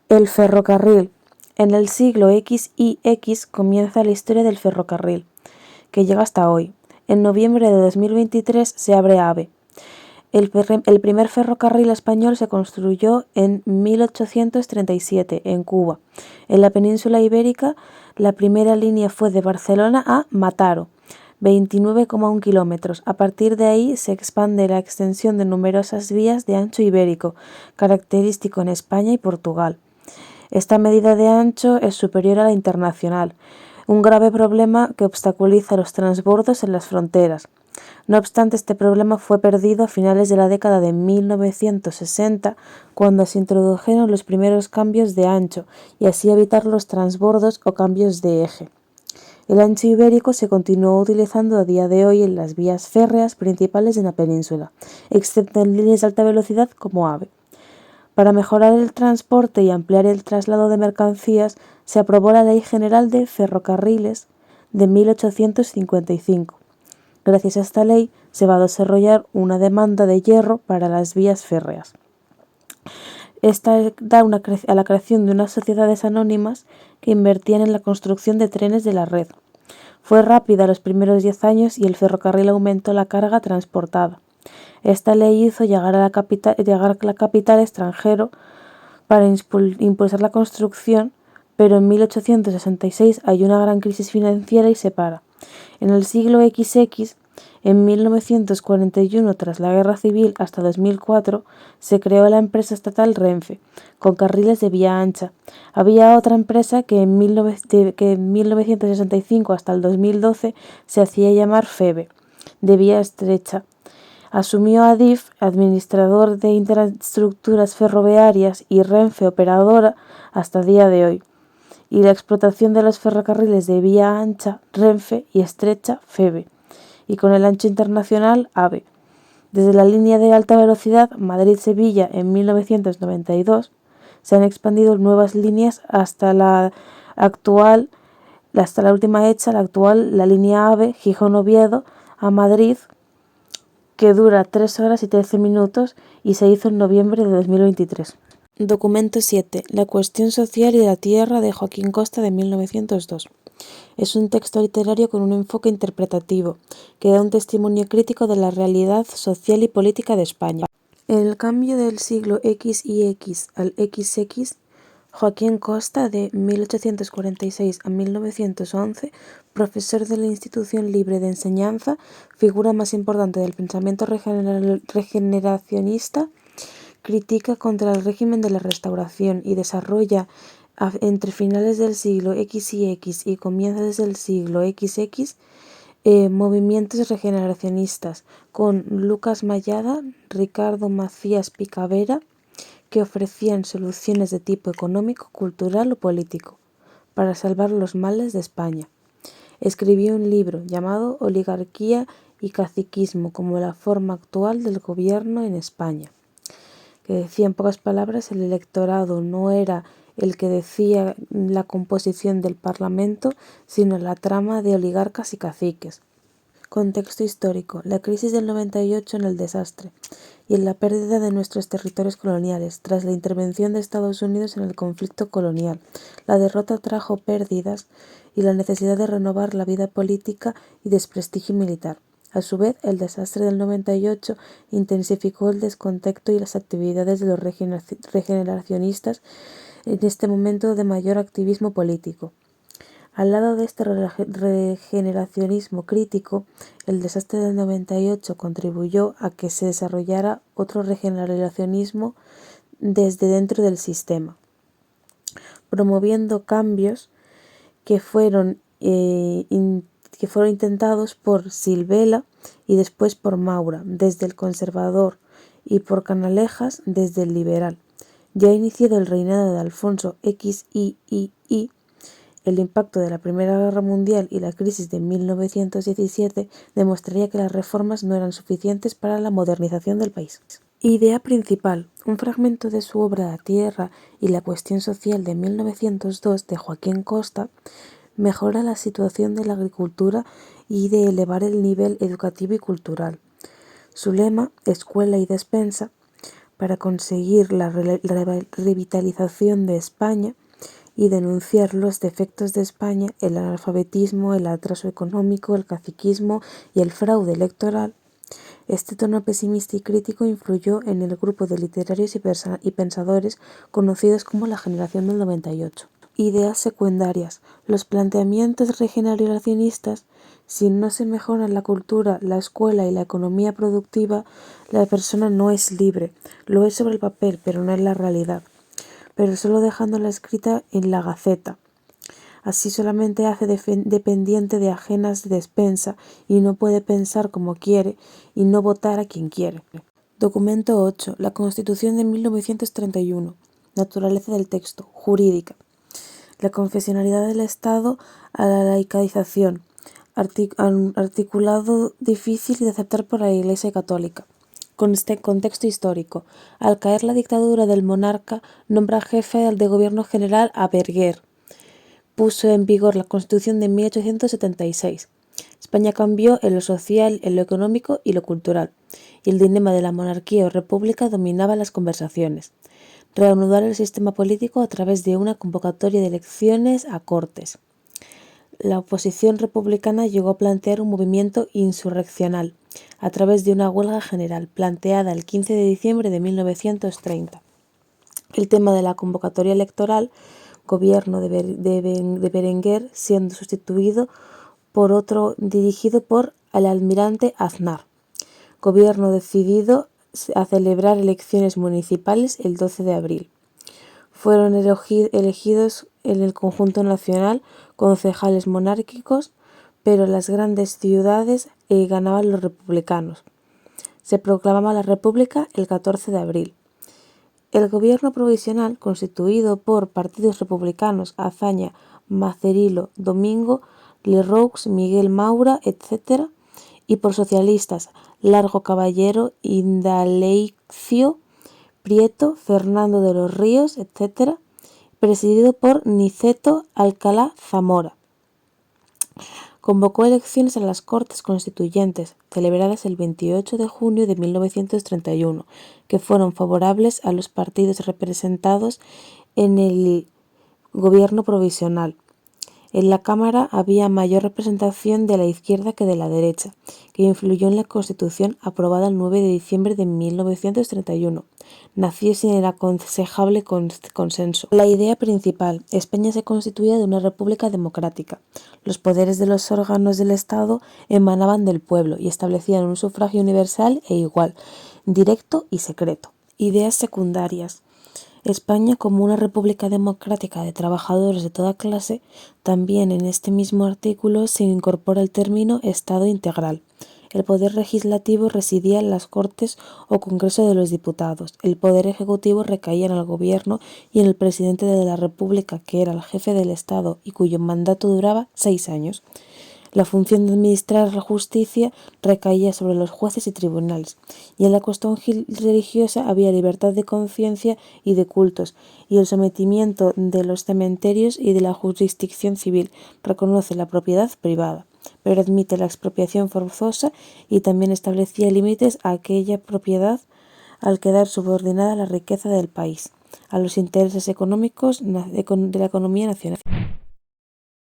El ferrocarril. En el siglo X y X comienza la historia del ferrocarril, que llega hasta hoy. En noviembre de 2023 se abre AVE. El primer ferrocarril español se construyó en 1837 en Cuba. En la península ibérica, la primera línea fue de Barcelona a Mataro, 29,1 kilómetros. A partir de ahí se expande la extensión de numerosas vías de ancho ibérico, característico en España y Portugal. Esta medida de ancho es superior a la internacional, un grave problema que obstaculiza los transbordos en las fronteras. No obstante, este problema fue perdido a finales de la década de 1960, cuando se introdujeron los primeros cambios de ancho, y así evitar los transbordos o cambios de eje. El ancho ibérico se continuó utilizando a día de hoy en las vías férreas principales de la península, excepto en líneas de alta velocidad como AVE. Para mejorar el transporte y ampliar el traslado de mercancías, se aprobó la Ley General de Ferrocarriles de 1855. Gracias a esta ley se va a desarrollar una demanda de hierro para las vías férreas. Esta da a la creación de unas sociedades anónimas que invertían en la construcción de trenes de la red. Fue rápida los primeros 10 años y el ferrocarril aumentó la carga transportada. Esta ley hizo llegar a la capital extranjero para impulsar la construcción, pero en 1866 hay una gran crisis financiera y se para. En el siglo XX, en 1941, tras la Guerra Civil hasta 2004, se creó la empresa estatal Renfe, con carriles de vía ancha. Había otra empresa que en 1965 hasta el 2012 se hacía llamar FEBE, de vía estrecha. Asumió Adif, administrador de infraestructuras ferroviarias, y Renfe, operadora, hasta día de hoy. Y la explotación de los ferrocarriles de vía ancha, Renfe, y estrecha, FEBE, y con el ancho internacional, AVE. Desde la línea de alta velocidad Madrid-Sevilla en 1992 se han expandido nuevas líneas hasta la última hecha, la línea AVE Gijón-Oviedo a Madrid, que dura 3 horas y 13 minutos y se hizo en noviembre de 2023. Documento 7. La cuestión social y la tierra, de Joaquín Costa, de 1902. Es un texto literario con un enfoque interpretativo, que da un testimonio crítico de la realidad social y política de España. En el cambio del siglo X y X al XX, Joaquín Costa, de 1846 a 1911, profesor de la Institución Libre de Enseñanza, figura más importante del pensamiento regeneracionista, critica contra el régimen de la Restauración y desarrolla entre finales del siglo X y X y comienzos del siglo XX movimientos regeneracionistas con Lucas Mayada, Ricardo Macías Picavera, que ofrecían soluciones de tipo económico, cultural o político para salvar los males de España. Escribió un libro llamado Oligarquía y Caciquismo como la forma actual del gobierno en España, que decía en pocas palabras: el electorado no era el que decía la composición del Parlamento, sino la trama de oligarcas y caciques. Contexto histórico: la crisis del 98 en el desastre y en la pérdida de nuestros territorios coloniales tras la intervención de Estados Unidos en el conflicto colonial. La derrota trajo pérdidas y la necesidad de renovar la vida política y desprestigio militar. A su vez, el desastre del 98 intensificó el descontento y las actividades de los regeneracionistas en este momento de mayor activismo político. Al lado de este regeneracionismo crítico, el desastre del 98 contribuyó a que se desarrollara otro regeneracionismo desde dentro del sistema, promoviendo cambios que fueron intentados por Silvela y después por Maura desde el conservador y por Canalejas desde el liberal. Ya iniciado el reinado de Alfonso XIII, el impacto de la Primera Guerra Mundial y la crisis de 1917 demostraría que las reformas no eran suficientes para la modernización del país. Idea principal: un fragmento de su obra La tierra y la cuestión social de 1902 de Joaquín Costa mejora la situación de la agricultura y de elevar el nivel educativo y cultural. Su lema, escuela y despensa, para conseguir la revitalización de España y denunciar los defectos de España, el analfabetismo, el atraso económico, el caciquismo y el fraude electoral. Este tono pesimista y crítico influyó en el grupo de literarios y pensadores conocidos como la Generación del 98. Ideas secundarias. Los planteamientos regeneracionistas: si no se mejora la cultura, la escuela y la economía productiva, la persona no es libre. Lo es sobre el papel, pero no en la realidad. Pero solo dejándola escrita en la Gaceta. Así solamente hace dependiente de ajenas despensa y no puede pensar como quiere y no votar a quien quiere. Documento 8. La Constitución de 1931. Naturaleza del texto. Jurídica. La confesionalidad del Estado a la laicalización. Articulado difícil de aceptar por la Iglesia Católica. Contexto histórico. Al caer la dictadura del monarca, nombra jefe de gobierno general a Berger. Puso en vigor la Constitución de 1876. España cambió en lo social, en lo económico y lo cultural, y el dilema de la monarquía o república dominaba las conversaciones. Reanudar el sistema político a través de una convocatoria de elecciones a Cortes. La oposición republicana llegó a plantear un movimiento insurreccional a través de una huelga general planteada el 15 de diciembre de 1930. El tema de la convocatoria electoral, gobierno de Berenguer, siendo sustituido por otro dirigido por el almirante Aznar. Gobierno decidido a celebrar elecciones municipales el 12 de abril. Fueron elegidos en el conjunto nacional concejales monárquicos, pero en las grandes ciudades ganaban los republicanos. Se proclamaba la República el 14 de abril. El gobierno provisional, constituido por partidos republicanos, Azaña, Macerilo, Domingo, Lerroux, Miguel Maura, etc., y por socialistas, Largo Caballero, Indalecio Prieto, Fernando de los Ríos, etc., presidido por Niceto Alcalá Zamora. Convocó elecciones a las Cortes Constituyentes, celebradas el 28 de junio de 1931, que fueron favorables a los partidos representados en el gobierno provisional. En la Cámara había mayor representación de la izquierda que de la derecha, que influyó en la Constitución aprobada el 9 de diciembre de 1931. Nació sin el aconsejable consenso. La idea principal: España se constituía de una república democrática. Los poderes de los órganos del Estado emanaban del pueblo y establecían un sufragio universal e igual, directo y secreto. Ideas secundarias. España como una república democrática de trabajadores de toda clase. También en este mismo artículo se incorpora el término Estado integral. El poder legislativo residía en las Cortes o Congreso de los Diputados. El poder ejecutivo recaía en el Gobierno y en el presidente de la República, que era el jefe del Estado y cuyo mandato duraba 6 años. La función de administrar la justicia recaía sobre los jueces y tribunales, y en la cuestión religiosa había libertad de conciencia y de cultos, y el sometimiento de los cementerios y de la jurisdicción civil. Reconoce la propiedad privada, pero admite la expropiación forzosa y también establecía límites a aquella propiedad al quedar subordinada a la riqueza del país, a los intereses económicos de la economía nacional.